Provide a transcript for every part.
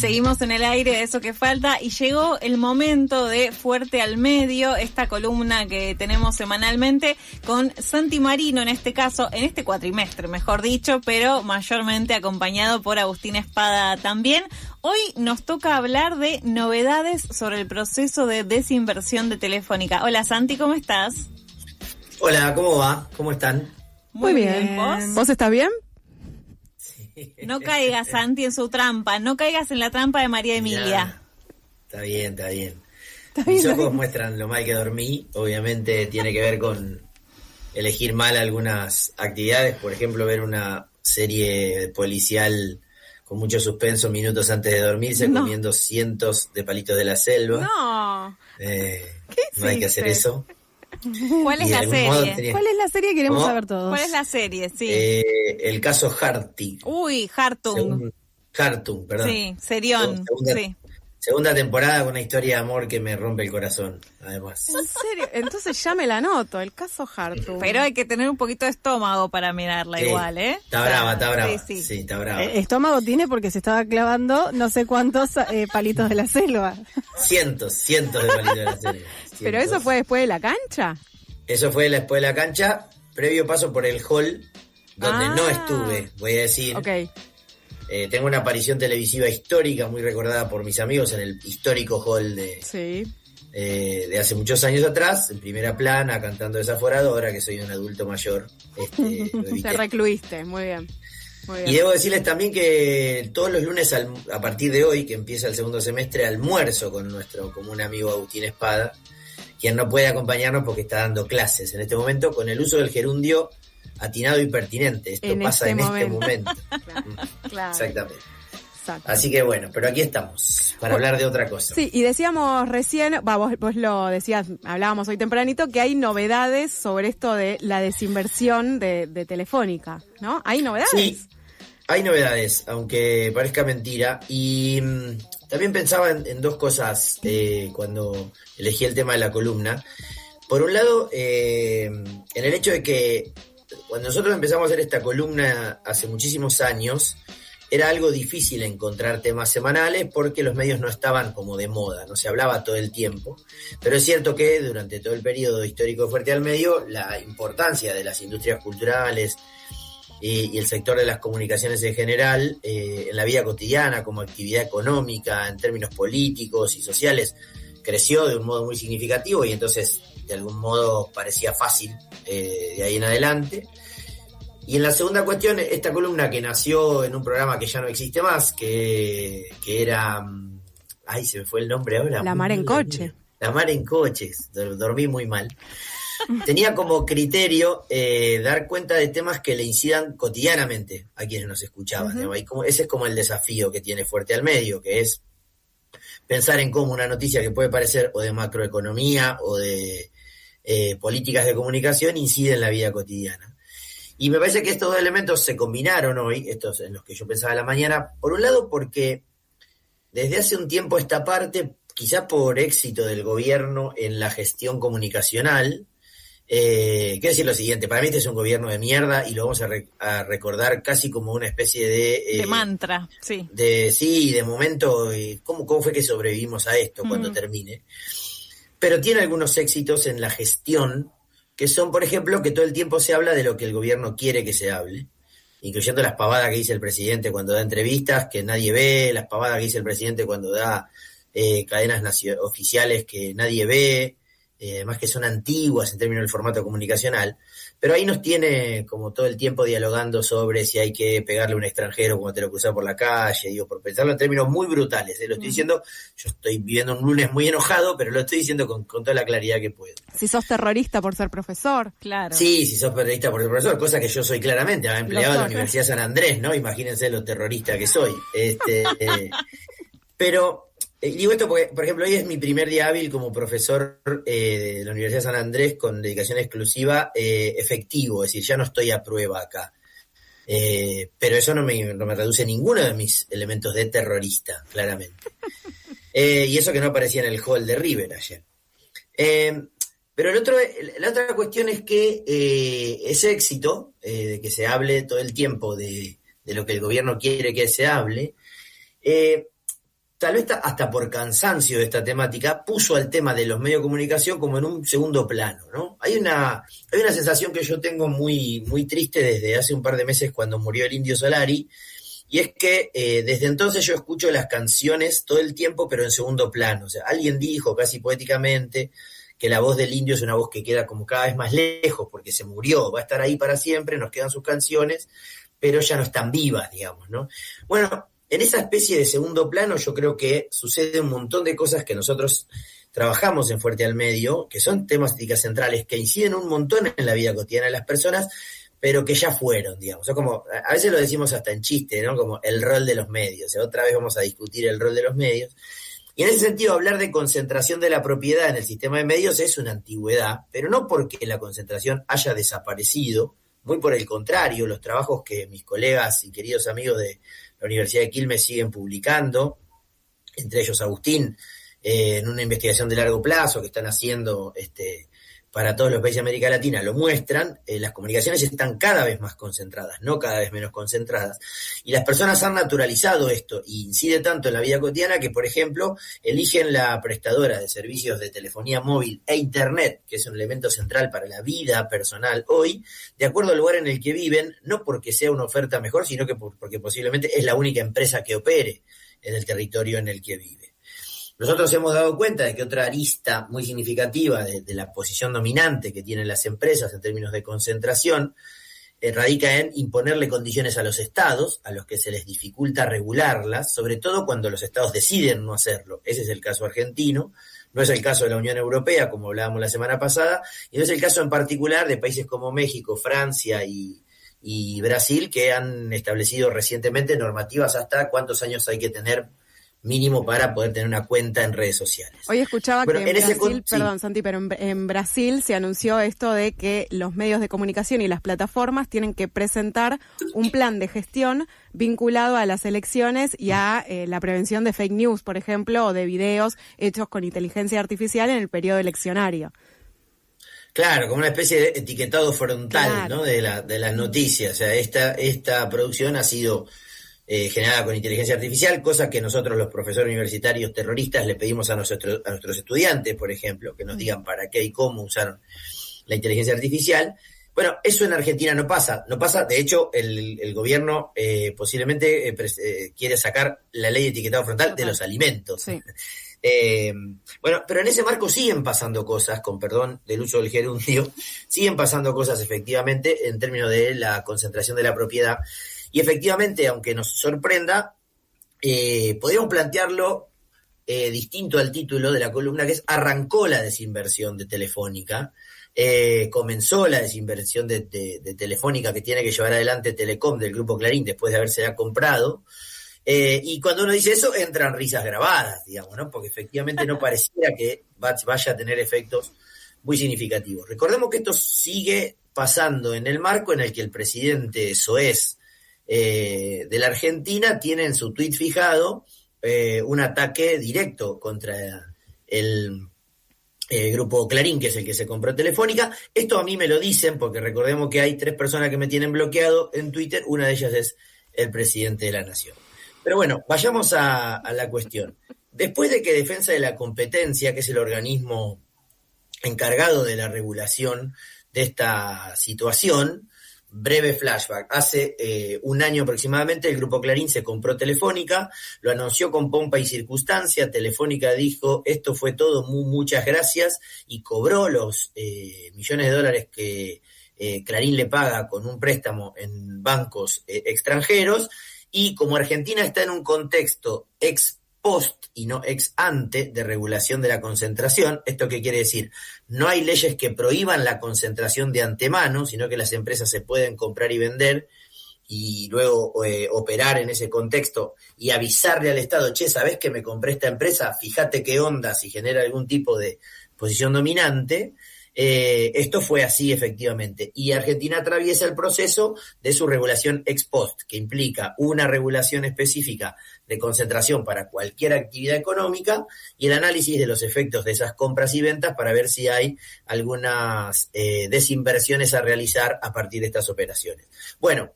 Seguimos en el aire de Eso que Falta y llegó el momento de Fuerte al Medio, esta columna que tenemos semanalmente con Santi Marino, en este caso, en este cuatrimestre, mejor dicho, pero mayormente acompañado por Agustín Espada también. Hoy nos toca hablar de novedades sobre el proceso de desinversión de Telefónica. Hola Santi, ¿cómo estás? Hola, ¿cómo va? ¿Cómo están? Muy bien. ¿Vos estás bien? No caigas, Santi, en su trampa. No caigas en la trampa de María Emilia. Está bien. Mis ojos muestran lo mal que dormí. Obviamente tiene que ver con elegir mal algunas actividades. Por ejemplo, ver una serie policial con mucho suspenso minutos antes de dormirse, comiendo cientos de palitos de la selva. No. No hay que hacer eso. ¿Cuál es la serie? ¿Cuál es la serie? Queremos saber todos. ¿Cuál es la serie? Sí. El caso Hartung. Uy, Hartung. Hartung, perdón. Sí, Serión. Segunda temporada con una historia de amor que me rompe el corazón, además. ¿En serio? Entonces ya me la anoto, el caso Hartung. Pero hay que tener un poquito de estómago para mirarla igual, ¿eh? Está brava. Sí, está brava. Estómago tiene porque se estaba clavando no sé cuántos palitos de la selva. Cientos de palitos de la selva. ¿Pero eso fue después de la cancha? Eso fue después de la cancha, previo paso por el hall, donde no estuve, voy a decir. Okay. Tengo una aparición televisiva histórica, muy recordada por mis amigos, en el histórico hall de hace muchos años atrás, en primera plana, cantando desaforado, ahora que soy un adulto mayor. Te recluiste, muy bien. Y debo decirles también que todos los lunes, a partir de hoy, que empieza el segundo semestre, almuerzo con nuestro común amigo Agustín Espada, quien no puede acompañarnos porque está dando clases en este momento con el uso del gerundio atinado y pertinente. Esto pasa en este momento. Claro. Exactamente. Así que bueno, pero aquí estamos para hablar de otra cosa. Sí, y decíamos recién, vos lo decías, hablábamos hoy tempranito, que hay novedades sobre esto de la desinversión de Telefónica, ¿no? ¿Hay novedades? Sí, hay novedades, aunque parezca mentira. Y también pensaba en dos cosas cuando elegí el tema de la columna. Por un lado, en el hecho de que cuando nosotros empezamos a hacer esta columna hace muchísimos años, era algo difícil encontrar temas semanales porque los medios no estaban como de moda, no se hablaba todo el tiempo. Pero es cierto que durante todo el periodo histórico de Fuerte al Medio, la importancia de las industrias culturales y el sector de las comunicaciones en general, en la vida cotidiana, como actividad económica, en términos políticos y sociales, creció de un modo muy significativo y entonces de algún modo parecía fácil de ahí en adelante. Y en la segunda cuestión, esta columna que nació en un programa que ya no existe más, que era... Ay, se me fue el nombre ahora. La Mar en Coche. La Mar en Coches, dormí muy mal. Tenía como criterio dar cuenta de temas que le incidan cotidianamente a quienes nos escuchaban. Uh-huh. Y ese es como el desafío que tiene Fuerte al Medio, que es pensar en cómo una noticia que puede parecer o de macroeconomía o de políticas de comunicación incide en la vida cotidiana. Y me parece que estos dos elementos se combinaron hoy, estos en los que yo pensaba a la mañana, por un lado porque desde hace un tiempo esta parte, quizá por éxito del gobierno en la gestión comunicacional, quiero decir lo siguiente, para mí este es un gobierno de mierda y lo vamos a recordar casi como una especie de mantra, sí. De momento, ¿cómo fue que sobrevivimos a esto cuando termine? Pero tiene algunos éxitos en la gestión, que son, por ejemplo, que todo el tiempo se habla de lo que el gobierno quiere que se hable, incluyendo las pavadas que dice el presidente cuando da entrevistas que nadie ve, las pavadas que dice el presidente cuando da cadenas oficiales que nadie ve, además que son antiguas en términos del formato comunicacional, pero ahí nos tiene como todo el tiempo dialogando sobre si hay que pegarle a un extranjero cuando te lo cruzas por la calle, digo, por pensarlo en términos muy brutales, lo estoy diciendo, yo estoy viviendo un lunes muy enojado, pero lo estoy diciendo con toda la claridad que puedo. Si sos terrorista por ser profesor. Claro. Sí, si sos terrorista por ser profesor, cosa que yo soy claramente, empleado de la Universidad de San Andrés, ¿no? Imagínense lo terrorista que soy. Pero... digo esto porque, por ejemplo, hoy es mi primer día hábil como profesor de la Universidad de San Andrés con dedicación exclusiva efectivo, es decir, ya no estoy a prueba acá. Pero eso no me reduce ninguno de mis elementos de terrorista, claramente. Y eso que no aparecía en el hall de River ayer. Pero la otra cuestión es que ese éxito, de que se hable todo el tiempo de lo que el gobierno quiere que se hable, tal vez hasta por cansancio de esta temática, puso al tema de los medios de comunicación como en un segundo plano, ¿no? Hay una sensación que yo tengo muy, muy triste desde hace un par de meses cuando murió el Indio Solari, y es que desde entonces yo escucho las canciones todo el tiempo, pero en segundo plano. O sea, alguien dijo casi poéticamente que la voz del Indio es una voz que queda como cada vez más lejos, porque se murió, va a estar ahí para siempre, nos quedan sus canciones, pero ya no están vivas, digamos, ¿no? Bueno, en esa especie de segundo plano yo creo que sucede un montón de cosas que nosotros trabajamos en Fuerte al Medio, que son temáticas centrales que inciden un montón en la vida cotidiana de las personas, pero que ya fueron, digamos. O como, a veces lo decimos hasta en chiste, ¿no? Como el rol de los medios. O sea, otra vez vamos a discutir el rol de los medios. Y en ese sentido, hablar de concentración de la propiedad en el sistema de medios es una antigüedad, pero no porque la concentración haya desaparecido, muy por el contrario, los trabajos que mis colegas y queridos amigos de la Universidad de Quilmes siguen publicando, entre ellos Agustín, en una investigación de largo plazo que están haciendo para todos los países de América Latina, lo muestran, las comunicaciones están cada vez más concentradas, no cada vez menos concentradas, y las personas han naturalizado esto, y incide tanto en la vida cotidiana que, por ejemplo, eligen la prestadora de servicios de telefonía móvil e internet, que es un elemento central para la vida personal hoy, de acuerdo al lugar en el que viven, no porque sea una oferta mejor, sino que porque posiblemente es la única empresa que opere en el territorio en el que vive. Nosotros hemos dado cuenta de que otra arista muy significativa de la posición dominante que tienen las empresas en términos de concentración radica en imponerle condiciones a los estados, a los que se les dificulta regularlas, sobre todo cuando los estados deciden no hacerlo. Ese es el caso argentino, no es el caso de la Unión Europea, como hablábamos la semana pasada, y no es el caso en particular de países como México, Francia y Brasil, que han establecido recientemente normativas hasta cuántos años hay que tener mínimo para poder tener una cuenta en redes sociales. Hoy escuchaba que en Brasil, perdón, sí. Santi, pero en Brasil se anunció esto de que los medios de comunicación y las plataformas tienen que presentar un plan de gestión vinculado a las elecciones y a la prevención de fake news, por ejemplo, o de videos hechos con inteligencia artificial en el periodo eleccionario. Claro, como una especie de etiquetado frontal, claro, ¿no? de las noticias. O sea, esta producción ha sido generada con inteligencia artificial, cosa que nosotros los profesores universitarios terroristas le pedimos a nuestros estudiantes, por ejemplo, que nos digan para qué y cómo usaron la inteligencia artificial. Bueno, eso en Argentina no pasa, de hecho el gobierno posiblemente quiere sacar la ley de etiquetado frontal de los alimentos. Sí. Bueno, pero en ese marco siguen pasando cosas, con perdón del uso del gerundio, siguen pasando cosas efectivamente en términos de la concentración de la propiedad. Y efectivamente, aunque nos sorprenda, podríamos plantearlo distinto al título de la columna, que es arrancó la desinversión de Telefónica, comenzó la desinversión de Telefónica que tiene que llevar adelante Telecom del Grupo Clarín después de habérsela comprado. Y cuando uno dice eso, entran risas grabadas, digamos, ¿no? Porque efectivamente no pareciera que vaya a tener efectos muy significativos. Recordemos que esto sigue pasando en el marco en el que el presidente Soez de la Argentina tiene en su tuit fijado un ataque directo contra el Grupo Clarín, que es el que se compró Telefónica. Esto a mí me lo dicen porque recordemos que hay 3 personas que me tienen bloqueado en Twitter, una de ellas es el presidente de la Nación. Pero bueno, vayamos a la cuestión. Después de que Defensa de la Competencia, que es el organismo encargado de la regulación de esta situación, breve flashback, hace un año aproximadamente el Grupo Clarín se compró Telefónica, lo anunció con pompa y circunstancia, Telefónica dijo, esto fue todo, muchas gracias, y cobró los millones de dólares que Clarín le paga con un préstamo en bancos extranjeros, y como Argentina está en un contexto ex post y no ex ante de regulación de la concentración, ¿esto qué quiere decir? No hay leyes que prohíban la concentración de antemano, sino que las empresas se pueden comprar y vender y luego operar en ese contexto y avisarle al Estado, che, ¿sabés que me compré esta empresa? Fíjate qué onda si genera algún tipo de posición dominante. Esto fue así efectivamente, y Argentina atraviesa el proceso de su regulación ex post, que implica una regulación específica de concentración para cualquier actividad económica y el análisis de los efectos de esas compras y ventas para ver si hay algunas desinversiones a realizar a partir de estas operaciones. Bueno,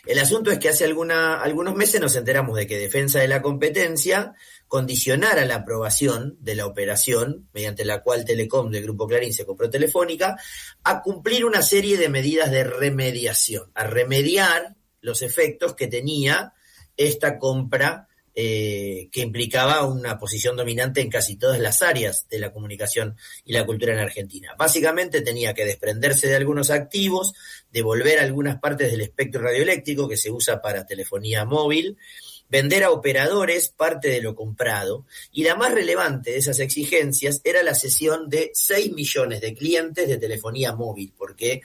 El asunto es que hace algunos meses nos enteramos de que Defensa de la Competencia condicionara la aprobación de la operación, mediante la cual Telecom del Grupo Clarín se compró Telefónica, a cumplir una serie de medidas de remediación, a remediar los efectos que tenía esta compra que implicaba una posición dominante en casi todas las áreas de la comunicación y la cultura en Argentina. Básicamente tenía que desprenderse de algunos activos, devolver algunas partes del espectro radioeléctrico que se usa para telefonía móvil, vender a operadores parte de lo comprado, y la más relevante de esas exigencias era la cesión de 6 millones de clientes de telefonía móvil, porque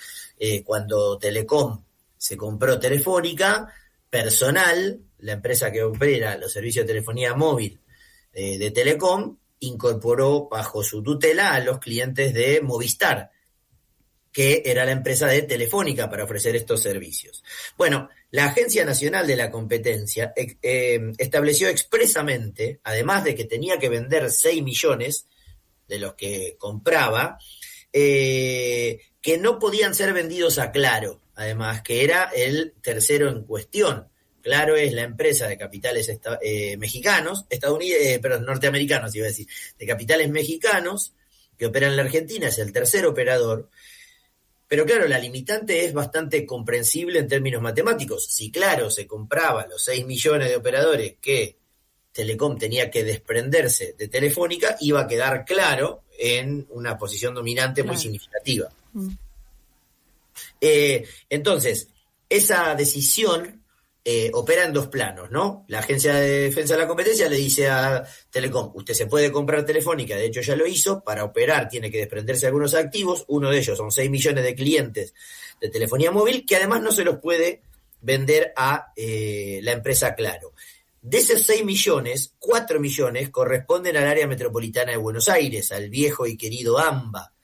cuando Telecom se compró Telefónica, Personal, la empresa que opera los servicios de telefonía móvil de Telecom, incorporó bajo su tutela a los clientes de Movistar, que era la empresa de Telefónica para ofrecer estos servicios. Bueno, la Agencia Nacional de la Competencia estableció expresamente, además de que tenía que vender 6 millones de los que compraba, que no podían ser vendidos a Claro, además, que era el tercero en cuestión. Claro es la empresa de capitales mexicanos, norteamericanos, iba a decir, de capitales mexicanos, que opera en la Argentina, es el tercer operador. Pero claro, la limitante es bastante comprensible en términos matemáticos. Si Claro se compraba los 6 millones de operadores que Telecom tenía que desprenderse de Telefónica, iba a quedar Claro en una posición dominante muy significativa. Entonces, esa decisión opera en dos planos, ¿no? La Agencia de Defensa de la Competencia le dice a Telecom, usted se puede comprar Telefónica, de hecho ya lo hizo, para operar tiene que desprenderse de algunos activos, uno de ellos son 6 millones de clientes de telefonía móvil, que además no se los puede vender a la empresa Claro. De esos 6 millones, 4 millones corresponden al área metropolitana de Buenos Aires, al viejo y querido AMBA,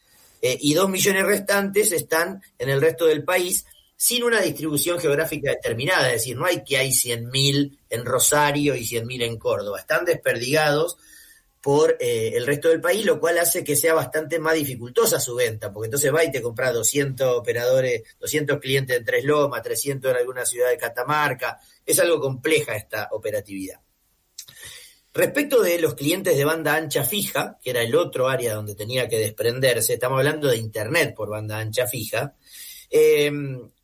y 2 millones restantes están en el resto del país, sin una distribución geográfica determinada, es decir, no hay 100.000 en Rosario y 100.000 en Córdoba, están desperdigados por el resto del país, lo cual hace que sea bastante más dificultosa su venta, porque entonces va y te compra 200 operadores, 200 clientes en Tres Lomas, 300 en alguna ciudad de Catamarca, es algo compleja esta operatividad. Respecto de los clientes de banda ancha fija, que era el otro área donde tenía que desprenderse, estamos hablando de Internet por banda ancha fija,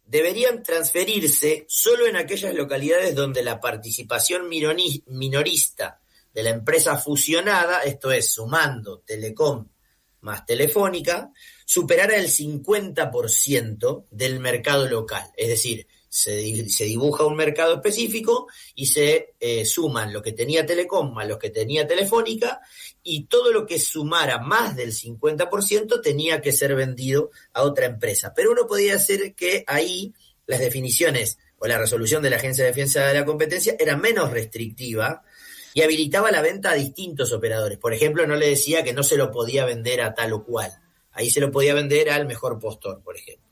deberían transferirse solo en aquellas localidades donde la participación minorista de la empresa fusionada, esto es, sumando Telecom más Telefónica, superara el 50% del mercado local. Es decir, se dibuja un mercado específico y se suman lo que tenía Telecom más lo que tenía Telefónica, y todo lo que sumara más del 50% tenía que ser vendido a otra empresa. Pero uno podía hacer que ahí las definiciones o la resolución de la Agencia de Defensa de la Competencia era menos restrictiva y habilitaba la venta a distintos operadores. Por ejemplo, no le decía que no se lo podía vender a tal o cual. Ahí se lo podía vender al mejor postor, por ejemplo.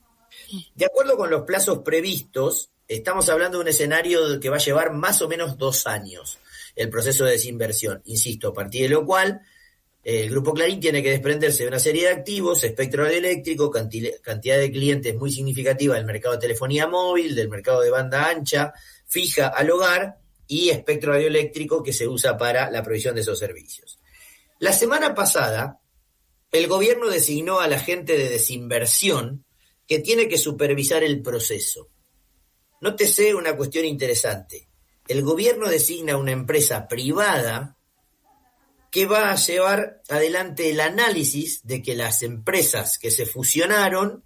De acuerdo con los plazos previstos, estamos hablando de un escenario que va a llevar más o menos 2 años el proceso de desinversión. Insisto, a partir de lo cual el Grupo Clarín tiene que desprenderse de una serie de activos, espectro radioeléctrico, cantidad de clientes muy significativa del mercado de telefonía móvil, del mercado de banda ancha, fija al hogar y espectro radioeléctrico que se usa para la provisión de esos servicios. La semana pasada, el gobierno designó al agente de desinversión que tiene que supervisar el proceso. Nótese una cuestión interesante. El gobierno designa una empresa privada que va a llevar adelante el análisis de que las empresas que se fusionaron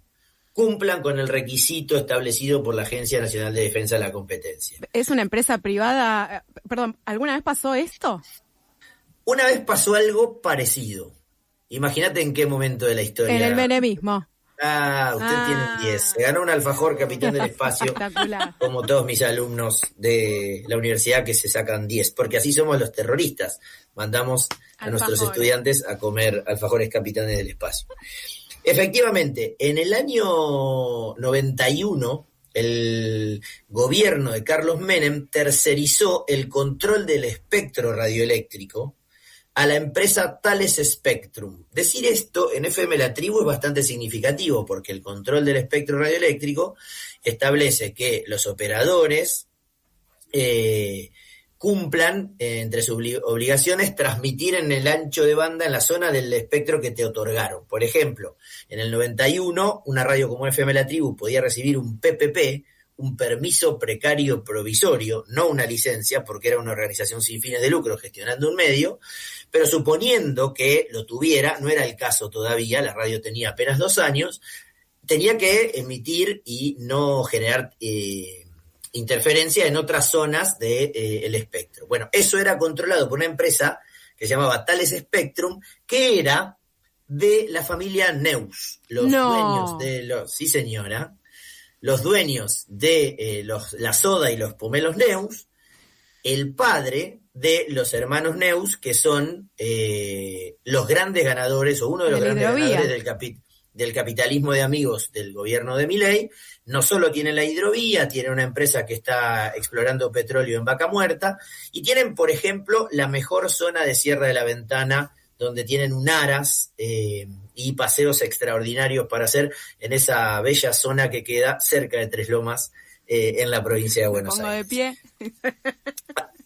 cumplan con el requisito establecido por la Agencia Nacional de Defensa de la Competencia. ¿Es una empresa privada? Perdón, ¿alguna vez pasó esto? Una vez pasó algo parecido. Imagínate en qué momento de la historia. En el menemismo. Usted tiene un 10. Se ganó un alfajor Capitán del Espacio. Espectacular. Como todos mis alumnos de la universidad que se sacan 10. Porque así somos los terroristas. Mandamos a nuestros estudiantes a comer alfajores Capitanes del Espacio. Efectivamente, en el año 91, el gobierno de Carlos Menem tercerizó el control del espectro radioeléctrico a la empresa Thales Spectrum. Decir esto en FM La Tribu es bastante significativo porque el control del espectro radioeléctrico establece que los operadores cumplan entre sus obligaciones transmitir en el ancho de banda en la zona del espectro que te otorgaron. Por ejemplo, en el 91, una radio como FM La Tribu podía recibir un PPP, un permiso precario provisorio, no una licencia, porque era una organización sin fines de lucro gestionando un medio, pero suponiendo que lo tuviera, no era el caso todavía, la radio tenía apenas 2 años, tenía que emitir y no generar interferencia en otras zonas del espectro. Bueno, eso era controlado por una empresa que se llamaba Thales Spectrum, que era de la familia Neus, los dueños de los... Sí, señora. Los dueños de la soda y los pomelos Neus, el padre de los hermanos Neus, que son los grandes ganadores, o uno de los grandes ganadores del capitalismo de amigos del gobierno de Milei. No solo tienen la hidrovía, tienen una empresa que está explorando petróleo en Vaca Muerta, y tienen, por ejemplo, la mejor zona de Sierra de la Ventana, donde tienen un aras y paseos extraordinarios para hacer en esa bella zona que queda cerca de Tres Lomas, en la provincia de Buenos Aires. De pie.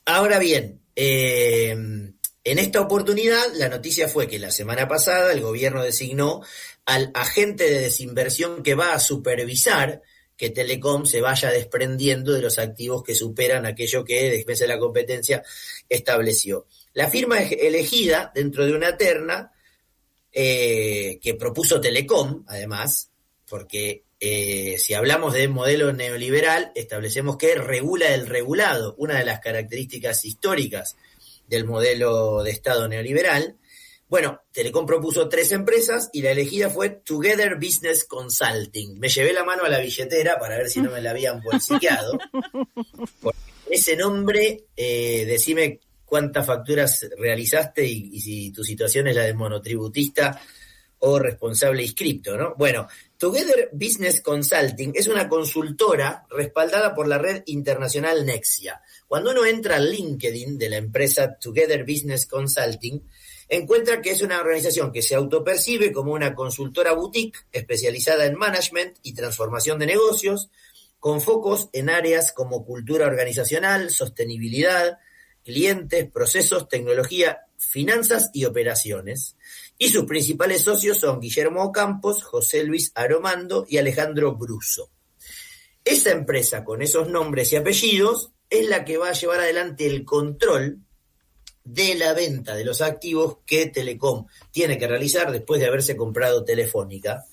Ahora bien, en esta oportunidad la noticia fue que la semana pasada el gobierno designó al agente de desinversión que va a supervisar que Telecom se vaya desprendiendo de los activos que superan aquello que Defensa de la Competencia estableció. La firma elegida dentro de una terna que propuso Telecom, además, porque si hablamos de modelo neoliberal, establecemos que regula el regulado, una de las características históricas del modelo de Estado neoliberal. Bueno, Telecom propuso 3 empresas y la elegida fue Together Business Consulting. Me llevé la mano a la billetera para ver si no me la habían bolsiqueado. Por ese nombre, decime cuántas facturas realizaste y si tu situación es la de monotributista o responsable inscripto, ¿no? Bueno, Together Business Consulting es una consultora respaldada por la red internacional Nexia. Cuando uno entra al LinkedIn de la empresa Together Business Consulting, encuentra que es una organización que se autopercibe como una consultora boutique especializada en management y transformación de negocios, con focos en áreas como cultura organizacional, sostenibilidad, clientes, procesos, tecnología, finanzas y operaciones. Y sus principales socios son Guillermo Campos, José Luis Aromando y Alejandro Bruso. Esa empresa con esos nombres y apellidos es la que va a llevar adelante el control de la venta de los activos que Telecom tiene que realizar después de haberse comprado Telefónica.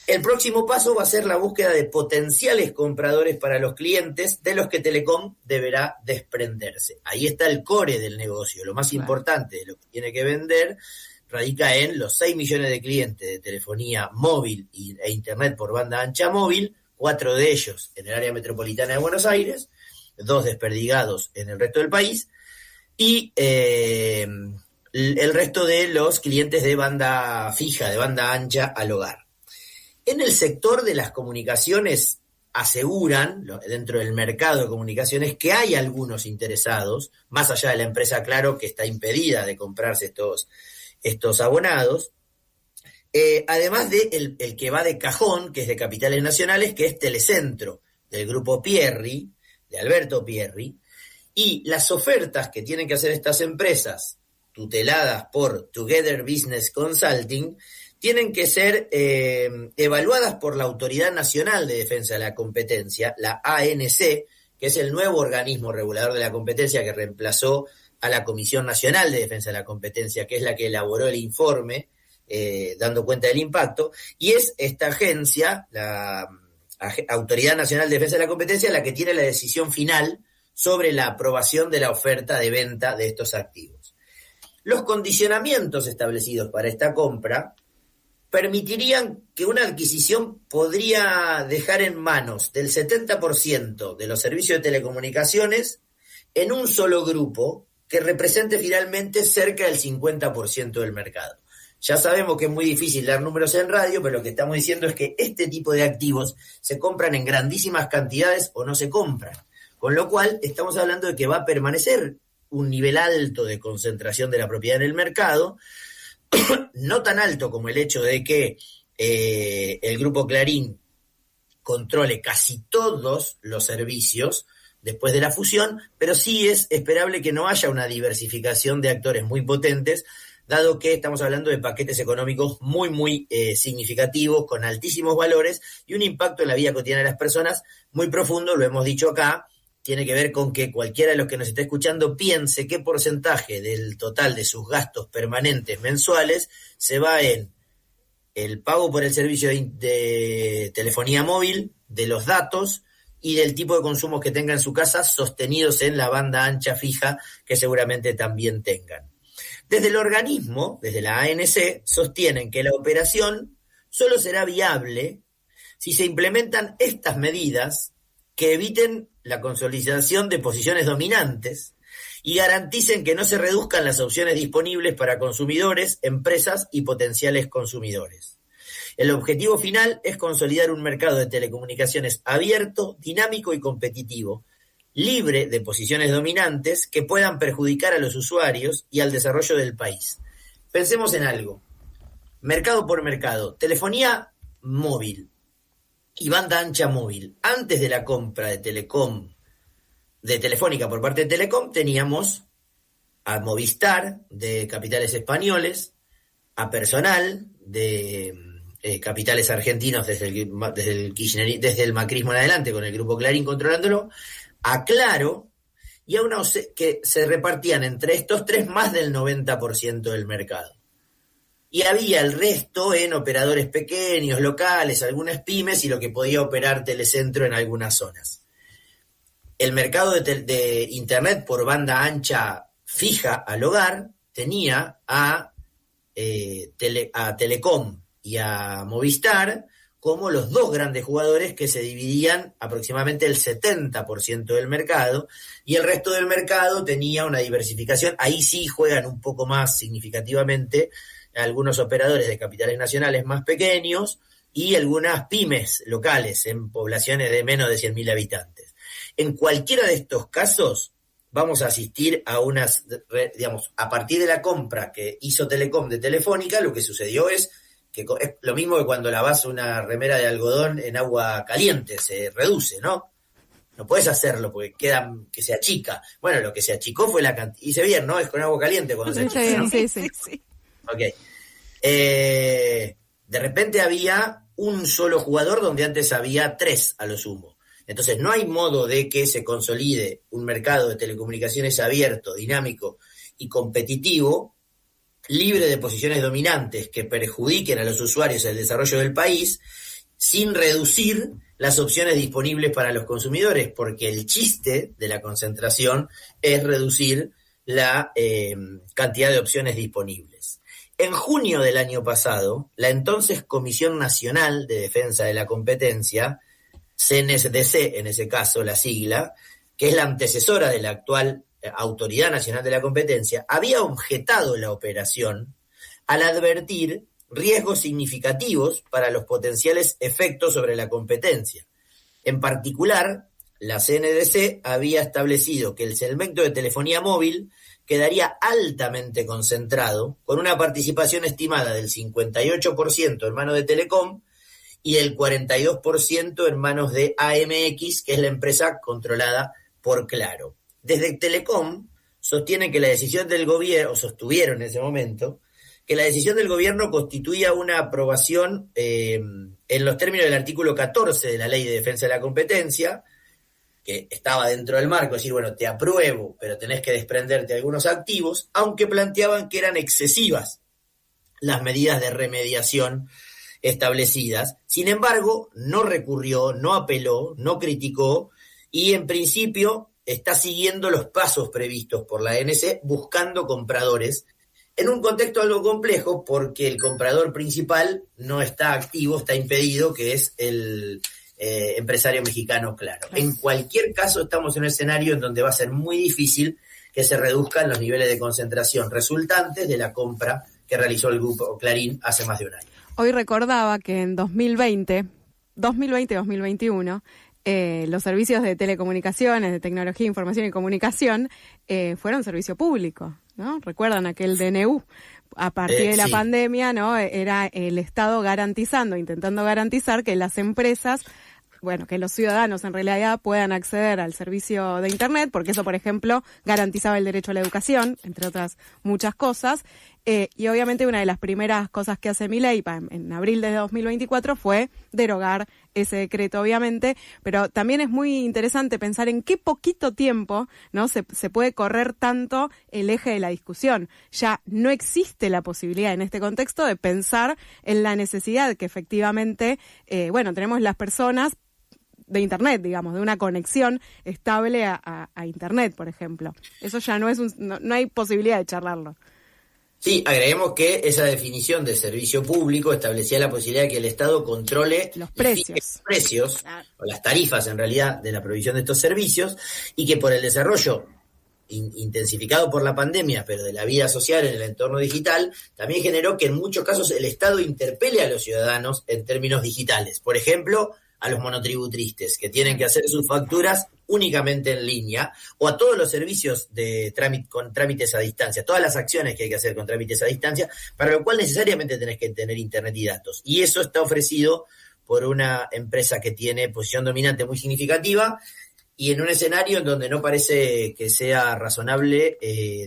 El próximo paso va a ser la búsqueda de potenciales compradores para los clientes de los que Telecom deberá desprenderse. Ahí está el core del negocio. Lo más importante de lo que tiene que vender radica en los 6 millones de clientes de telefonía móvil e internet por banda ancha móvil, 4 de ellos en el área metropolitana de Buenos Aires, 2 desperdigados en el resto del país, y el resto de los clientes de banda fija, de banda ancha al hogar. En el sector de las comunicaciones aseguran, dentro del mercado de comunicaciones, que hay algunos interesados, más allá de la empresa Claro, que está impedida de comprarse estos abonados, además de el que va de cajón, que es de capitales nacionales, que es Telecentro, del grupo Pierri, de Alberto Pierri, y las ofertas que tienen que hacer estas empresas, tuteladas por Together Business Consulting, tienen que ser evaluadas por la Autoridad Nacional de Defensa de la Competencia, la ANC, que es el nuevo organismo regulador de la competencia que reemplazó a la Comisión Nacional de Defensa de la Competencia, que es la que elaboró el informe dando cuenta del impacto, y es esta agencia, la Autoridad Nacional de Defensa de la Competencia, la que tiene la decisión final sobre la aprobación de la oferta de venta de estos activos. Los condicionamientos establecidos para esta compra permitirían que una adquisición podría dejar en manos del 70% de los servicios de telecomunicaciones en un solo grupo que represente finalmente cerca del 50% del mercado. Ya sabemos que es muy difícil dar números en radio, pero lo que estamos diciendo es que este tipo de activos se compran en grandísimas cantidades o no se compran. Con lo cual, estamos hablando de que va a permanecer un nivel alto de concentración de la propiedad en el mercado, no tan alto como el hecho de que el Grupo Clarín controle casi todos los servicios después de la fusión, pero sí es esperable que no haya una diversificación de actores muy potentes, dado que estamos hablando de paquetes económicos muy significativos, con altísimos valores y un impacto en la vida cotidiana de las personas muy profundo. Lo hemos dicho acá, tiene que ver con que cualquiera de los que nos esté escuchando piense qué porcentaje del total de sus gastos permanentes mensuales se va en el pago por el servicio de telefonía móvil, de los datos y del tipo de consumos que tenga en su casa, sostenidos en la banda ancha fija que seguramente también tengan. Desde el organismo, desde la ANC, sostienen que la operación solo será viable si se implementan estas medidas que eviten la consolidación de posiciones dominantes y garanticen que no se reduzcan las opciones disponibles para consumidores, empresas y potenciales consumidores. El objetivo final es consolidar un mercado de telecomunicaciones abierto, dinámico y competitivo, libre de posiciones dominantes que puedan perjudicar a los usuarios y al desarrollo del país. Pensemos en algo. Mercado por mercado. Telefonía móvil y banda ancha móvil. Antes de la compra de Telefónica por parte de Telecom, teníamos a Movistar, de capitales españoles, a Personal, de capitales argentinos desde el macrismo en adelante, con el Grupo Clarín controlándolo, a Claro, y a una que se repartían entre estos tres más del 90% del mercado. Y había el resto en operadores pequeños, locales, algunas pymes y lo que podía operar Telecentro en algunas zonas. El mercado de Internet por banda ancha fija al hogar tenía a Telecom y a Movistar como los dos grandes jugadores que se dividían aproximadamente el 70% del mercado, y el resto del mercado tenía una diversificación. Ahí sí juegan un poco más significativamente algunos operadores de capitales nacionales más pequeños y algunas pymes locales en poblaciones de menos de 100.000 habitantes. En cualquiera de estos casos vamos a asistir a a partir de la compra que hizo Telecom de Telefónica, lo que sucedió es que es lo mismo que cuando lavas una remera de algodón en agua caliente, se reduce, ¿no? No puedes hacerlo porque queda que se achica. Bueno, lo que se achicó fue la cantidad. Hice bien, ¿no? Es con agua caliente cuando se achica, ¿no? Sí. Ok. De repente había un solo jugador donde antes había 3 a lo sumo. Entonces no hay modo de que se consolide un mercado de telecomunicaciones abierto, dinámico y competitivo, libre de posiciones dominantes que perjudiquen a los usuarios el desarrollo del país, sin reducir las opciones disponibles para los consumidores, porque el chiste de la concentración es reducir la cantidad de opciones disponibles. En junio del año pasado, la entonces Comisión Nacional de Defensa de la Competencia, CNDC en ese caso, la sigla, que es la antecesora de la actual Autoridad Nacional de la Competencia, había objetado la operación al advertir riesgos significativos para los potenciales efectos sobre la competencia. En particular, la CNDC había establecido que el segmento de telefonía móvil quedaría altamente concentrado, con una participación estimada del 58% en manos de Telecom y del 42% en manos de AMX, que es la empresa controlada por Claro. Desde Telecom sostienen que la decisión del gobierno, o sostuvieron en ese momento, que la decisión del gobierno constituía una aprobación en los términos del artículo 14 de la Ley de Defensa de la Competencia, que estaba dentro del marco, es decir, bueno, te apruebo, pero tenés que desprenderte de algunos activos, aunque planteaban que eran excesivas las medidas de remediación establecidas. Sin embargo, no recurrió, no apeló, no criticó y en principio está siguiendo los pasos previstos por la ANC, buscando compradores en un contexto algo complejo porque el comprador principal no está activo, está impedido, que es el empresario mexicano Claro. En cualquier caso estamos en un escenario en donde va a ser muy difícil que se reduzcan los niveles de concentración resultantes de la compra que realizó el Grupo Clarín hace más de un año. Hoy recordaba que en 2020-2021, los servicios de telecomunicaciones, de tecnología, información y comunicación, fueron servicio público, ¿no? ¿Recuerdan aquel DNU? A partir de la pandemia, ¿no? Era el Estado intentando garantizar que las empresas, que los ciudadanos en realidad puedan acceder al servicio de Internet, porque eso, por ejemplo, garantizaba el derecho a la educación, entre otras muchas cosas. Y obviamente una de las primeras cosas que hace Milei en abril de 2024 fue derogar ese decreto, obviamente, pero también es muy interesante pensar en qué poquito tiempo, ¿no? se puede correr tanto el eje de la discusión. Ya no existe la posibilidad en este contexto de pensar en la necesidad que efectivamente, tenemos las personas de Internet, digamos, de una conexión estable a Internet, por ejemplo. Eso ya no hay posibilidad de charlarlo. Sí, agreguemos que esa definición de servicio público establecía la posibilidad de que el Estado controle los precios, o las tarifas en realidad de la provisión de estos servicios, y que por el desarrollo intensificado por la pandemia, pero de la vida social en el entorno digital, también generó que en muchos casos el Estado interpele a los ciudadanos en términos digitales. Por ejemplo, a los monotributristas que tienen que hacer sus facturas únicamente en línea, o a todos los servicios de con trámites a distancia, todas las acciones que hay que hacer con trámites a distancia, para lo cual necesariamente tenés que tener internet y datos. Y eso está ofrecido por una empresa que tiene posición dominante muy significativa, y en un escenario en donde no parece que sea razonable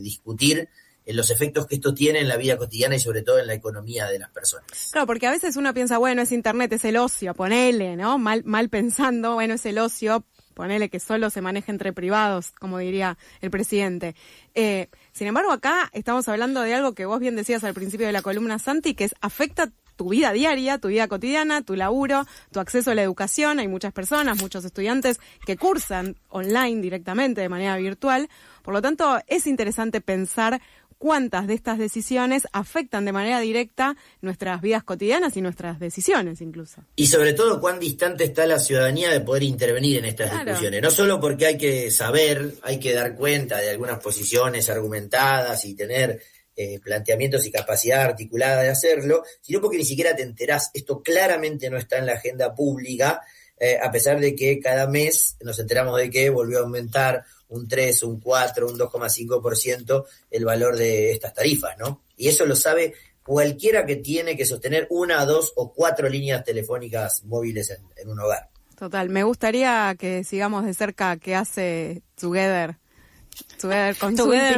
discutir los efectos que esto tiene en la vida cotidiana y sobre todo en la economía de las personas. Claro, porque a veces uno piensa, es Internet, es el ocio, ponele, ¿no? Mal pensando, es el ocio, ponele que solo se maneja entre privados, como diría el presidente. Sin embargo, acá estamos hablando de algo que vos bien decías al principio de la columna, Santi, que afecta tu vida diaria, tu vida cotidiana, tu laburo, tu acceso a la educación. Hay muchas personas, muchos estudiantes que cursan online directamente, de manera virtual. Por lo tanto, es interesante pensar cuántas de estas decisiones afectan de manera directa nuestras vidas cotidianas y nuestras decisiones incluso. Y sobre todo, cuán distante está la ciudadanía de poder intervenir en estas discusiones. No solo porque hay que saber, hay que dar cuenta de algunas posiciones argumentadas y tener planteamientos y capacidad articulada de hacerlo, sino porque ni siquiera te enterás. Esto claramente no está en la agenda pública, a pesar de que cada mes nos enteramos de que volvió a aumentar un 3, un 4, un 2,5% el valor de estas tarifas, ¿no? Y eso lo sabe cualquiera que tiene que sostener 1, 2 o 4 líneas telefónicas móviles en un hogar. Total, me gustaría que sigamos de cerca qué hace Together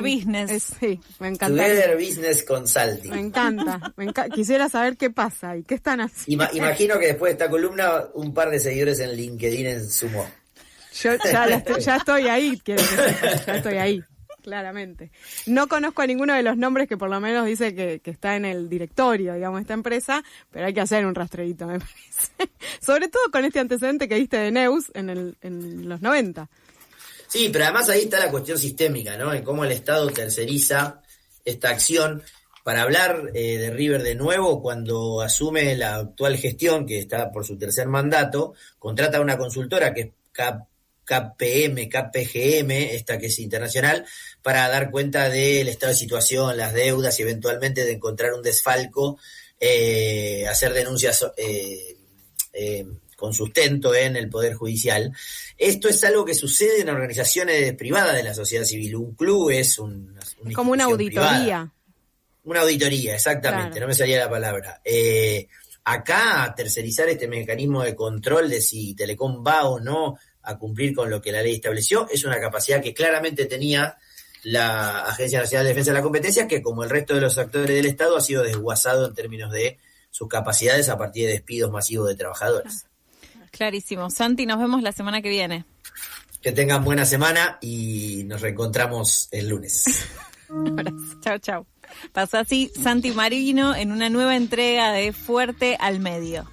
Business. Sí, me encanta. Together Business Consulting. Me encanta. Quisiera saber qué pasa y qué están haciendo. Imagino que después de esta columna un par de seguidores en LinkedIn sumó. Yo ya estoy ahí, quiero que sepas, ya estoy ahí, claramente. No conozco a ninguno de los nombres que por lo menos dice que está en el directorio, digamos, de esta empresa, pero hay que hacer un rastreíto, me parece. Sobre todo con este antecedente que diste de Neus en los 90. Sí, pero además ahí está la cuestión sistémica, ¿no? En cómo el Estado terceriza esta acción. Para hablar de River de nuevo, cuando asume la actual gestión, que está por su tercer mandato, contrata a una consultora que es KPGM, esta que es internacional, para dar cuenta del estado de situación, las deudas y eventualmente de encontrar un desfalco, hacer denuncias con sustento en el Poder Judicial. Esto es algo que sucede en organizaciones privadas de la sociedad civil. Un club es como una auditoría. Privada. Una auditoría, exactamente, claro. No me salía la palabra. Acá, tercerizar este mecanismo de control de si Telecom va o no a cumplir con lo que la ley estableció, es una capacidad que claramente tenía la Agencia Nacional de Defensa de la Competencia, que como el resto de los actores del Estado ha sido desguazado en términos de sus capacidades a partir de despidos masivos de trabajadores. Clarísimo. Santi, nos vemos la semana que viene. Que tengan buena semana y nos reencontramos el lunes. Un abrazo. Chao, chao. Pasó así Santi Marino en una nueva entrega de Fuerte al Medio.